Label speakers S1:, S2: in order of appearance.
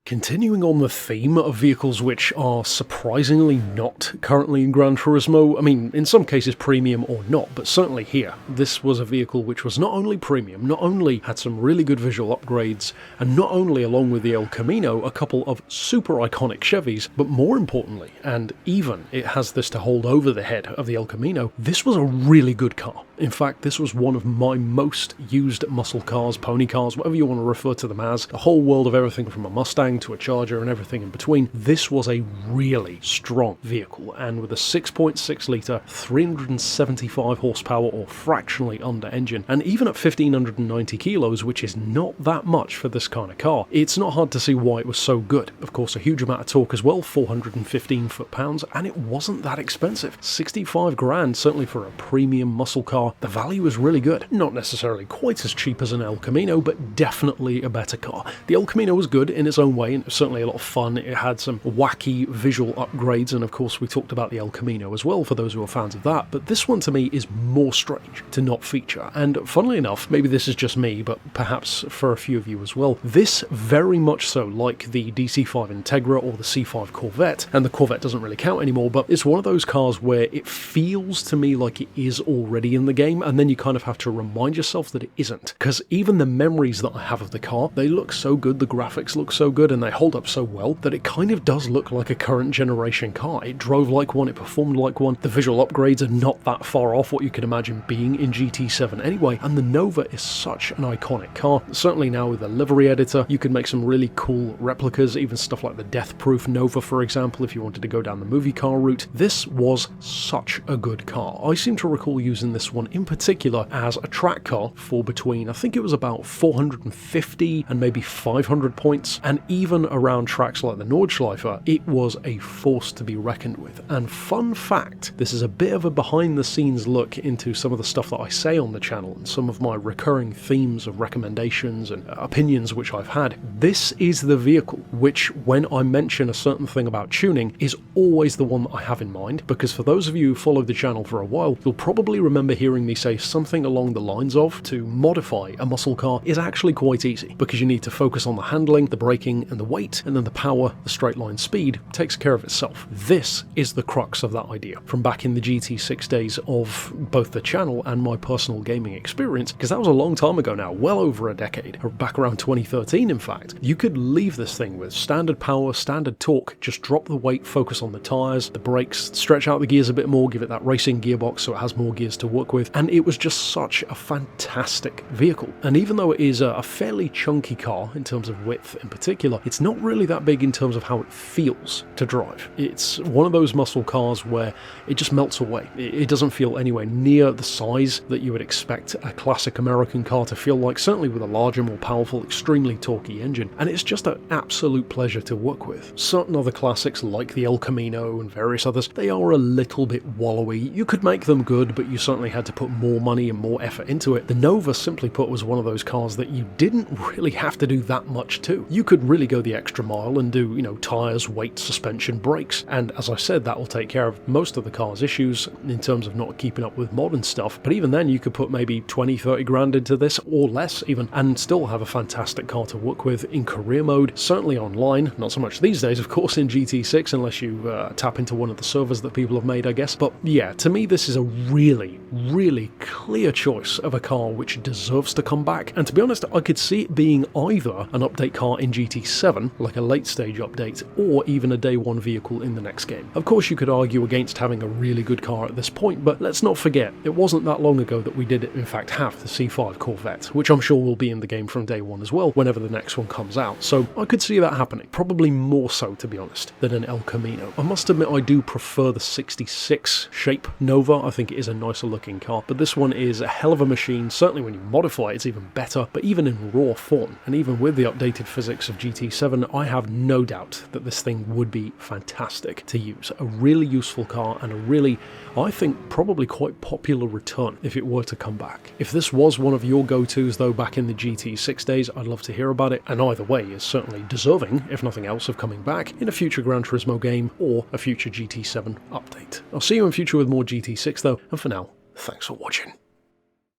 S1: Continuing on the theme of vehicles which are surprisingly not currently in Gran Turismo, I mean, in some cases premium or not, but certainly here, this was a vehicle which was not only premium, not only had some really good visual upgrades, and not only, along with the El Camino, a couple of super iconic Chevys, but more importantly, and even it has this to hold over the head of the El Camino, this was a really good car. In fact, this was one of my most used muscle cars, pony cars, whatever you want to refer to them as, a whole world of everything from a Mustang to a Charger and everything in between. This was a really strong vehicle, and with a 6.6 litre, 375 horsepower or fractionally under engine, and even at 1590 kilos, which is not that much for this kind of car, it's not hard to see why it was so good. Of course, a huge amount of torque as well, 415 foot-pounds, and it wasn't that expensive. 65 grand, certainly for a premium muscle car. The value is really good. Not necessarily quite as cheap as an El Camino, but definitely a better car. The El Camino was good in its own way, and it was certainly a lot of fun. It had some wacky visual upgrades, and of course we talked about the El Camino as well, for those who are fans of that, but this one to me is more strange to not feature. And funnily enough, maybe this is just me, but perhaps for a few of you as well, this very much so, like the DC5 Integra or the C5 Corvette, and the Corvette doesn't really count anymore, but it's one of those cars where it feels to me like it is already in the game, and then you kind of have to remind yourself that it isn't, because even the memories that I have of the car, they look so good, the graphics look so good, and they hold up so well that it kind of does look like a current generation car. It drove like one, it performed like one, the visual upgrades are not that far off what you could imagine being in GT7 anyway, and the Nova is such an iconic car. Certainly now with the livery editor, you can make some really cool replicas, even stuff like the Death Proof Nova, for example, if you wanted to go down the movie car route. This was such a good car. I seem to recall using this one in particular as a track car for between, I think it was about 450 and maybe 500 points, and even around tracks like the Nordschleife, it was a force to be reckoned with. And fun fact, this is a bit of a behind the scenes look into some of the stuff that I say on the channel and some of my recurring themes of recommendations and opinions which I've had. This is the vehicle which, when I mention a certain thing about tuning, is always the one that I have in mind, because for those of you who followed the channel for a while, you'll probably remember hearing me say something along the lines of, to modify a muscle car is actually quite easy, because you need to focus on the handling, the braking, and the weight, and then the power, the straight line speed takes care of itself. This is the crux of that idea, from back in the GT6 days of both the channel and my personal gaming experience, because that was a long time ago now, well over a decade, back around 2013 in fact. You could leave this thing with standard power, standard torque, just drop the weight, focus on the tyres, the brakes, stretch out the gears a bit more, give it that racing gearbox so it has more gears to work with, and it was just such a fantastic vehicle. And even though it is a fairly chunky car in terms of width in particular, it's not really that big in terms of how it feels to drive. It's one of those muscle cars where it just melts away. It doesn't feel anywhere near the size that you would expect a classic American car to feel like, certainly with a larger, more powerful, extremely torquey engine, and it's just an absolute pleasure to work with. Certain other classics like the El Camino and various others, they are a little bit wallowy. You could make them good, but you certainly had to put more money and more effort into it. The Nova, simply put, was one of those cars that you didn't really have to do that much to. You could really go the extra mile and do, tyres, weight, suspension, brakes, and as I said, that will take care of most of the car's issues in terms of not keeping up with modern stuff, but even then you could put maybe 20-30 grand into this, or less even, and still have a fantastic car to work with in career mode, certainly online, not so much these days of course in GT6 unless you tap into one of the servers that people have made, I guess. But yeah, to me this is a really clear choice of a car which deserves to come back, and to be honest, I could see it being either an update car in GT7, like a late stage update, or even a day one vehicle in the next game. Of course you could argue against having a really good car at this point, but let's not forget, it wasn't that long ago that we did in fact have the C5 Corvette, which I'm sure will be in the game from day one as well, whenever the next one comes out, so I could see that happening, probably more so to be honest, than an El Camino. I must admit I do prefer the 66 shape Nova. I think it is a nicer looking car, but this one is a hell of a machine. Certainly when you modify it, it's even better, but even in raw form, and even with the updated physics of GT7, I have no doubt that this thing would be fantastic to use. A really useful car, and a really, I think, probably quite popular return if it were to come back. If this was one of your go-tos though back in the GT6 days, I'd love to hear about it, and either way is certainly deserving, if nothing else, of coming back in a future Gran Turismo game or a future GT7 update. I'll see you in future with more GT6 though, and for now, thanks for watching.